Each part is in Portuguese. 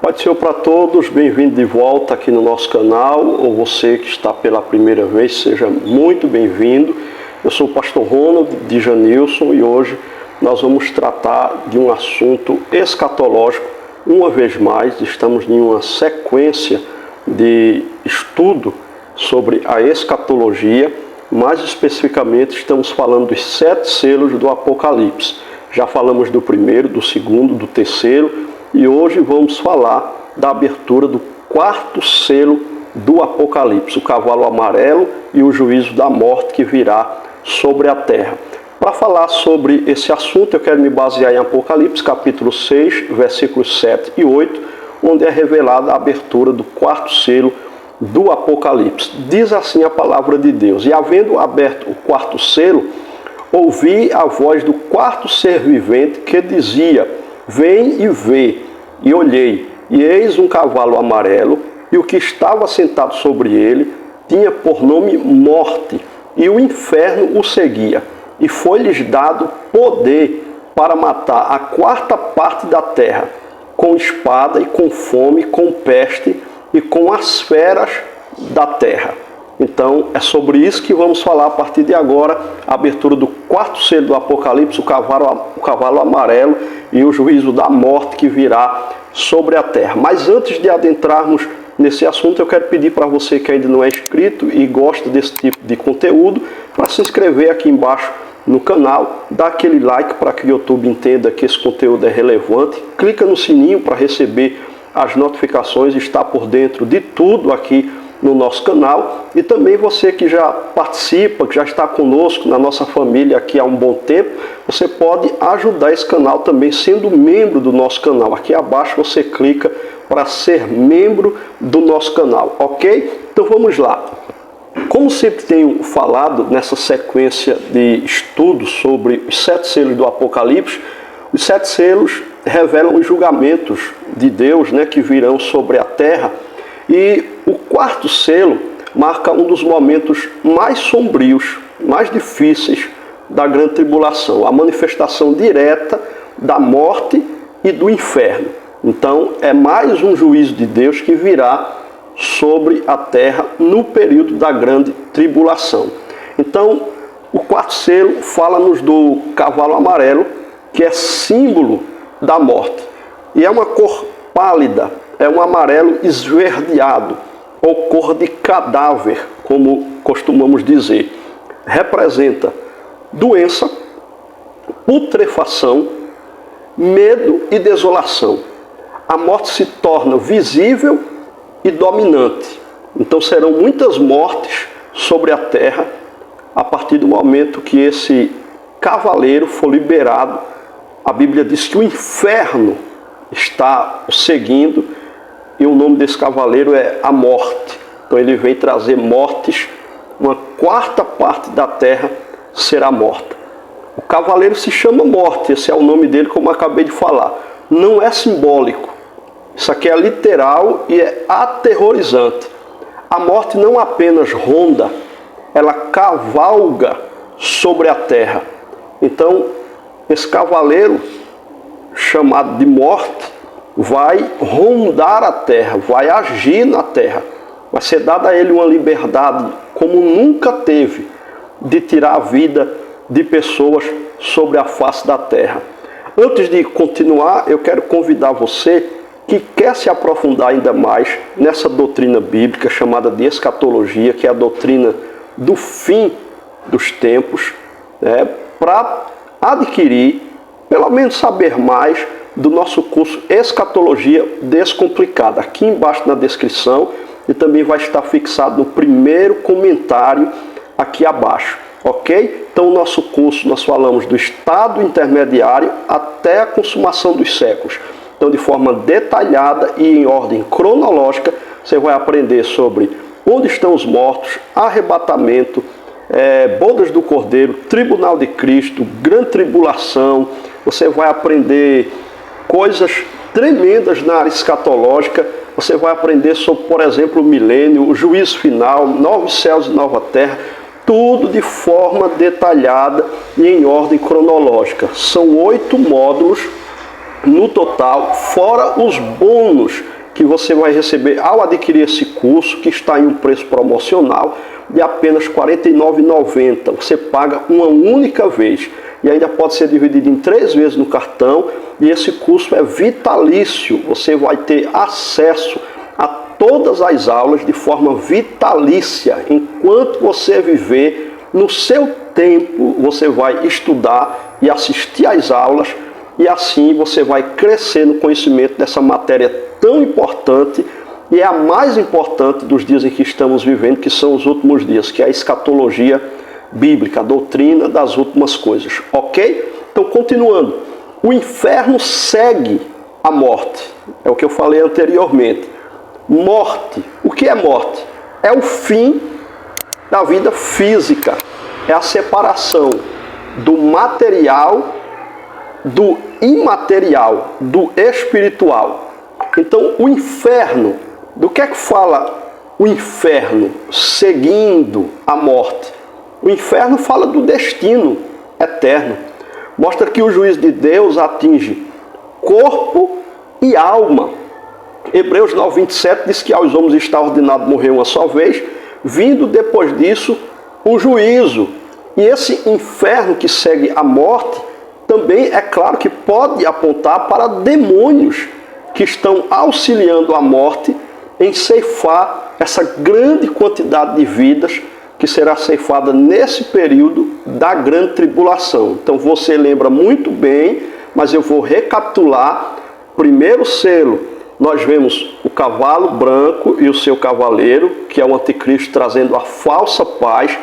Pai do Senhor para todos, bem-vindo de volta aqui no nosso canal, ou você que está pela primeira vez, seja muito bem-vindo. Eu sou o pastor Ronald de Janilson e hoje nós vamos tratar de um assunto escatológico. Uma vez mais, estamos em uma sequência de estudo sobre a escatologia, mais especificamente estamos falando dos 7 selos do Apocalipse. Já falamos do primeiro, do segundo, do terceiro, e hoje vamos falar da abertura do 4º selo do Apocalipse, o cavalo amarelo e o juízo da morte que virá sobre a terra. Para falar sobre esse assunto, eu quero me basear em Apocalipse, capítulo 6, versículos 7 e 8, onde é revelada a abertura do 4º selo do Apocalipse. Diz assim a palavra de Deus: E havendo aberto o 4º selo, ouvi a voz do 4º ser vivente que dizia: Vem e vê. E olhei, e eis um cavalo amarelo, e o que estava sentado sobre ele tinha por nome Morte, e o inferno o seguia. E foi-lhes dado poder para matar a 4ª parte da terra, com espada e com fome, com peste e com as feras da terra. Então, é sobre isso que vamos falar a partir de agora, a abertura do 4º selo do Apocalipse, o cavalo amarelo e o juízo da morte que virá sobre a terra. Mas antes de adentrarmos nesse assunto, eu quero pedir para você que ainda não é inscrito e gosta desse tipo de conteúdo, para se inscrever aqui embaixo no canal, dá aquele like para que o YouTube entenda que esse conteúdo é relevante, clica no sininho para receber as notificações e estar por dentro de tudo aqui no nosso canal. E também você que já participa, que já está conosco na nossa família aqui há um bom tempo, você pode ajudar esse canal também sendo membro do nosso canal. Aqui abaixo você clica para ser membro do nosso canal, ok? Então vamos lá. Como sempre tenho falado nessa sequência de estudos sobre os 7 selos do Apocalipse, os 7 selos revelam os julgamentos de Deus, que virão sobre a terra. E o 4º selo marca um dos momentos mais sombrios, mais difíceis da grande tribulação, a manifestação direta da morte e do inferno. Então, é mais um juízo de Deus que virá sobre a terra no período da grande tribulação. Então, o 4º selo fala-nos do cavalo amarelo, que é símbolo da morte. E é uma cor pálida, é um amarelo esverdeado, ou cor de cadáver, como costumamos dizer. Representa doença, putrefação, medo e desolação. A morte se torna visível e dominante. Então serão muitas mortes sobre a terra a partir do momento que esse cavaleiro for liberado. A Bíblia diz que o inferno está o seguindo, e o nome desse cavaleiro é a morte. Então ele vem trazer mortes, uma 4ª parte da terra será morta. O cavaleiro se chama Morte, esse é o nome dele, como eu acabei de falar. Não é simbólico, isso aqui é literal e é aterrorizante. A morte não apenas ronda, ela cavalga sobre a terra. Então, esse cavaleiro, chamado de Morte, vai rondar a terra, vai agir na terra. Vai ser dada a ele uma liberdade como nunca teve de tirar a vida de pessoas sobre a face da terra. Antes de continuar, eu quero convidar você que quer se aprofundar ainda mais nessa doutrina bíblica chamada de escatologia, que é a doutrina do fim dos tempos, para adquirir, pelo menos saber mais do nosso curso Escatologia Descomplicada. Aqui embaixo na descrição, e também vai estar fixado no primeiro comentário aqui abaixo, ok? Então o nosso curso, nós falamos do estado intermediário até a consumação dos séculos. Então, de forma detalhada e em ordem cronológica, você vai aprender sobre onde estão os mortos, arrebatamento, bodas do Cordeiro, tribunal de Cristo, grande tribulação. Você vai aprender coisas tremendas na área escatológica. Você vai aprender sobre, por exemplo, o milênio, o juízo final, novos céus e nova terra. Tudo de forma detalhada e em ordem cronológica. São 8 módulos no total, fora os bônus que você vai receber ao adquirir esse curso, que está em um preço promocional de apenas R$ 49,90. Você paga uma única vez e ainda pode ser dividido em 3 vezes no cartão, e esse curso é vitalício. Você vai ter acesso a todas as aulas de forma vitalícia. Enquanto você viver, no seu tempo, você vai estudar e assistir às aulas, e assim você vai crescer no conhecimento dessa matéria tão importante, e é a mais importante dos dias em que estamos vivendo, que são os últimos dias, que é a escatologia bíblica, a doutrina das últimas coisas, ok? Então, continuando, o inferno segue a morte, é o que eu falei anteriormente. Morte, o que é morte? É o fim da vida física, é a separação do material, do imaterial, do espiritual. Então, o inferno, do que é que fala o inferno seguindo a morte? O inferno fala do destino eterno. Mostra que o juízo de Deus atinge corpo e alma. Hebreus 9:27 diz que aos homens está ordenado morrer uma só vez, vindo depois disso o juízo. E esse inferno que segue a morte também, é claro, que pode apontar para demônios que estão auxiliando a morte em ceifar essa grande quantidade de vidas que será ceifada nesse período da grande tribulação. Então você lembra muito bem, mas eu vou recapitular. Primeiro selo, nós vemos o cavalo branco e o seu cavaleiro, que é o anticristo trazendo a falsa paz.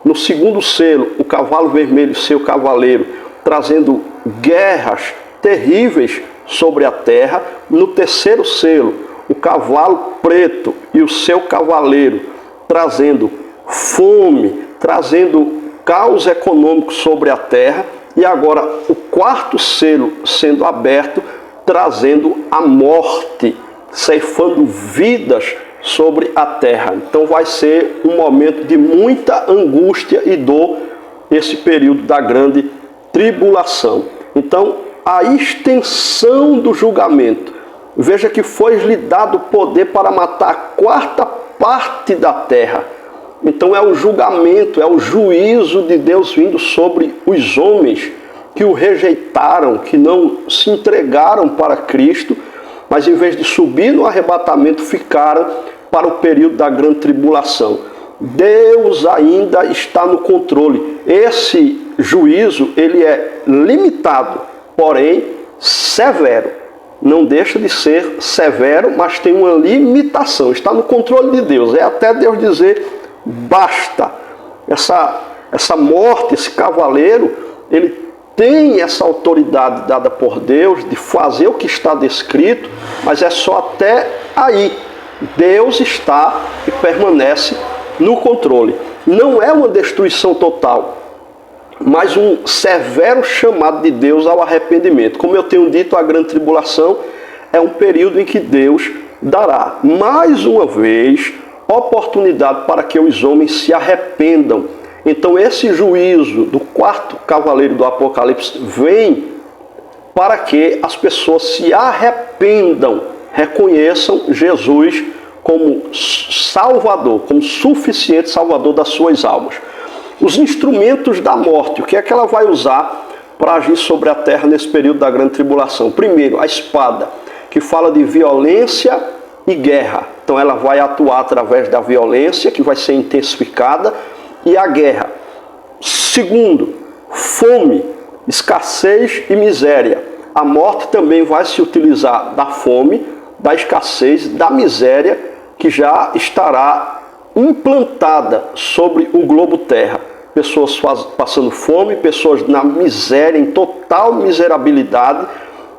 No segundo selo, o cavalo vermelho e seu cavaleiro trazendo guerras terríveis sobre a terra. No terceiro selo, o cavalo preto e o seu cavaleiro trazendo fome, trazendo caos econômico sobre a terra. E agora o quarto selo sendo aberto, trazendo a morte, ceifando vidas sobre a terra. Então vai ser um momento de muita angústia e dor, esse período da grande tribulação. Então, a extensão do julgamento. Veja que foi-lhe dado poder para matar a quarta parte da terra. Então é o julgamento, é o juízo de Deus vindo sobre os homens que o rejeitaram, que não se entregaram para Cristo, mas em vez de subir no arrebatamento, ficaram para o período da grande tribulação. Deus ainda está no controle. Esse juízo, ele é limitado, porém severo. Não deixa de ser severo, mas tem uma limitação. Está no controle de Deus. É até Deus dizer, basta. Essa morte, esse cavaleiro, ele tem essa autoridade dada por Deus de fazer o que está descrito, mas é só até aí. Deus está e permanece no controle. Não é uma destruição total, mas um severo chamado de Deus ao arrependimento. Como eu tenho dito, a grande tribulação é um período em que Deus dará, mais uma vez, oportunidade para que os homens se arrependam. Então esse juízo do quarto cavaleiro do Apocalipse vem para que as pessoas se arrependam, reconheçam Jesus como Salvador, como suficiente Salvador das suas almas. Os instrumentos da morte, o que é que ela vai usar para agir sobre a terra nesse período da grande tribulação? Primeiro, a espada, que fala de violência e guerra. Então ela vai atuar através da violência, que vai ser intensificada, e a guerra. Segundo, fome, escassez e miséria. A morte também vai se utilizar da fome, da escassez, da miséria, que já estará implantada sobre o globo terra. Pessoas passando fome, pessoas na miséria, em total miserabilidade,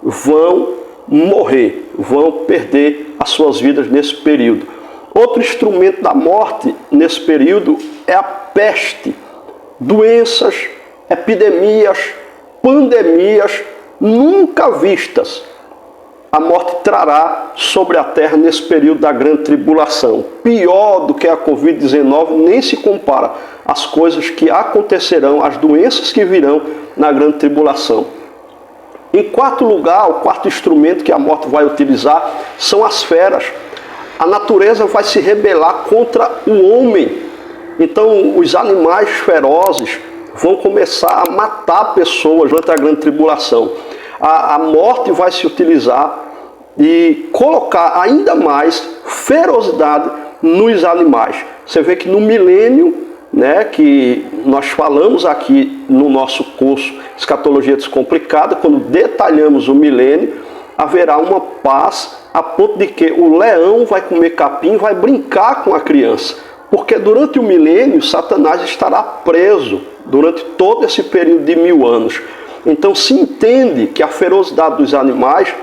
vão morrer, vão perder as suas vidas nesse período. Outro instrumento da morte nesse período é a peste, doenças, epidemias, pandemias nunca vistas. A morte trará sobre a terra nesse período da grande tribulação. Pior do que a Covid-19 nem se compara às coisas que acontecerão, às doenças que virão na grande tribulação. Em quarto lugar, o quarto instrumento que a morte vai utilizar são as feras. A natureza vai se rebelar contra o homem. Então, os animais ferozes vão começar a matar pessoas durante a grande tribulação. A morte vai se utilizar e colocar ainda mais ferocidade nos animais. Você vê que no milênio, né, que nós falamos aqui no nosso curso Escatologia Descomplicada, quando detalhamos o milênio, haverá uma paz a ponto de que o leão vai comer capim e vai brincar com a criança. Porque durante o milênio, Satanás estará preso durante todo esse período de 1000 anos. Então se entende que a ferocidade dos animais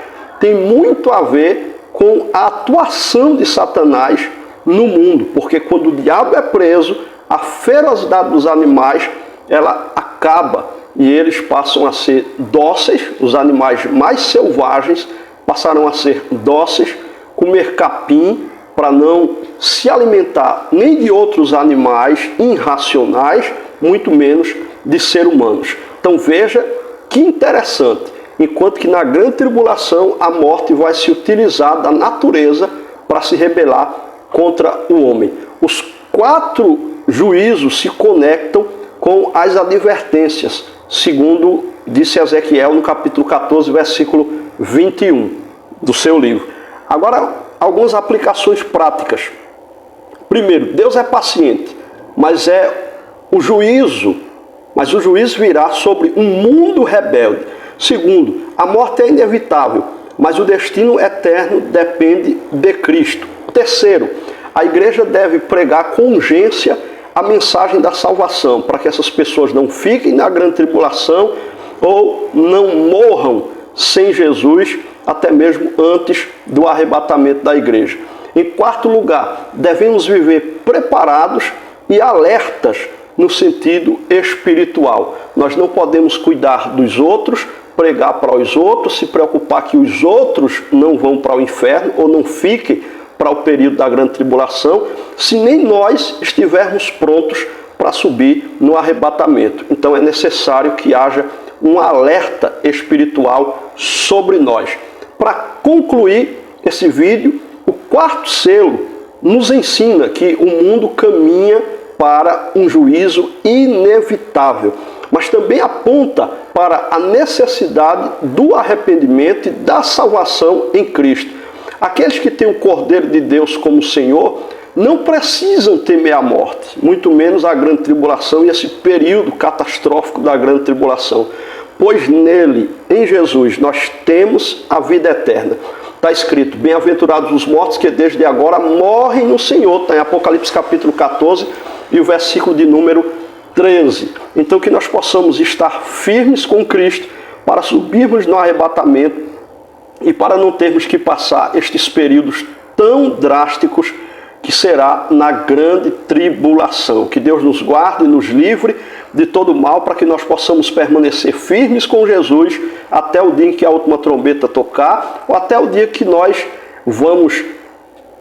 tem muito a ver com a atuação de Satanás no mundo. Porque quando o diabo é preso, a ferocidade dos animais, ela acaba. E eles passam a ser dóceis, os animais mais selvagens passaram a ser dóceis, comer capim, para não se alimentar nem de outros animais irracionais, muito menos de seres humanos. Então veja que interessante, enquanto que na grande tribulação a morte vai se utilizar da natureza para se rebelar contra o homem. Os 4 juízos se conectam com as advertências, segundo disse Ezequiel no capítulo 14, versículo 21 do seu livro. Agora, algumas aplicações práticas. Primeiro, Deus é paciente, mas o juízo virá sobre um mundo rebelde. Segundo, a morte é inevitável, mas o destino eterno depende de Cristo. Terceiro, a igreja deve pregar com urgência a mensagem da salvação, para que essas pessoas não fiquem na grande tribulação ou não morram sem Jesus, até mesmo antes do arrebatamento da igreja. Em quarto lugar, devemos viver preparados e alertas no sentido espiritual. Nós não podemos cuidar dos outros, pregar para os outros, se preocupar que os outros não vão para o inferno ou não fiquem para o período da grande tribulação, se nem nós estivermos prontos para subir no arrebatamento. Então é necessário que haja um alerta espiritual sobre nós. Para concluir esse vídeo, o quarto selo nos ensina que o mundo caminha para um juízo inevitável, mas também aponta para a necessidade do arrependimento e da salvação em Cristo. Aqueles que têm o Cordeiro de Deus como Senhor não precisam temer a morte, muito menos a grande tribulação e esse período catastrófico da grande tribulação. Pois nele, em Jesus, nós temos a vida eterna. Está escrito, bem-aventurados os mortos que desde agora morrem no Senhor. Está em Apocalipse capítulo 14 e o versículo de número 13. Então que nós possamos estar firmes com Cristo para subirmos no arrebatamento e para não termos que passar estes períodos tão drásticos que será na grande tribulação. Que Deus nos guarde e nos livre de todo mal, para que nós possamos permanecer firmes com Jesus até o dia em que a última trombeta tocar, ou até o dia que nós vamos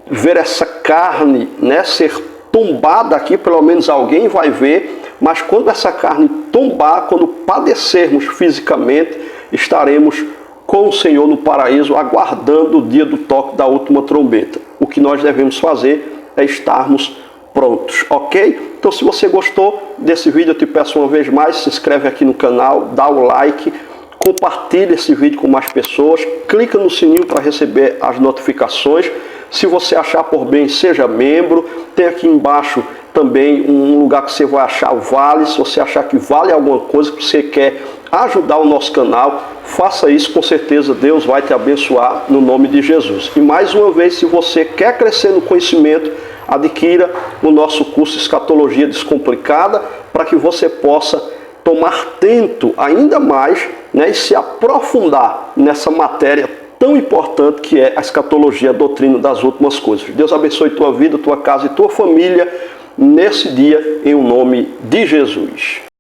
ver essa carne, né, ser tombada aqui, pelo menos alguém vai ver, mas quando essa carne tombar, quando padecermos fisicamente, estaremos com o Senhor no paraíso, aguardando o dia do toque da última trombeta. O que nós devemos fazer é estarmos prontos, ok? Então, se você gostou desse vídeo, eu te peço uma vez mais, se inscreve aqui no canal, dá o like, compartilha esse vídeo com mais pessoas, clica no sininho para receber as notificações. Se você achar por bem, seja membro. Tem aqui embaixo também um lugar que você vai achar o vale. Se você achar que vale alguma coisa, que você quer ajudar o nosso canal, faça isso, com certeza Deus vai te abençoar no nome de Jesus. E mais uma vez, se você quer crescer no conhecimento, adquira o nosso curso Escatologia Descomplicada, para que você possa tomar tento ainda mais, né, e se aprofundar nessa matéria tão importante que é a escatologia, a doutrina das últimas coisas. Deus abençoe tua vida, tua casa e tua família nesse dia, em nome de Jesus.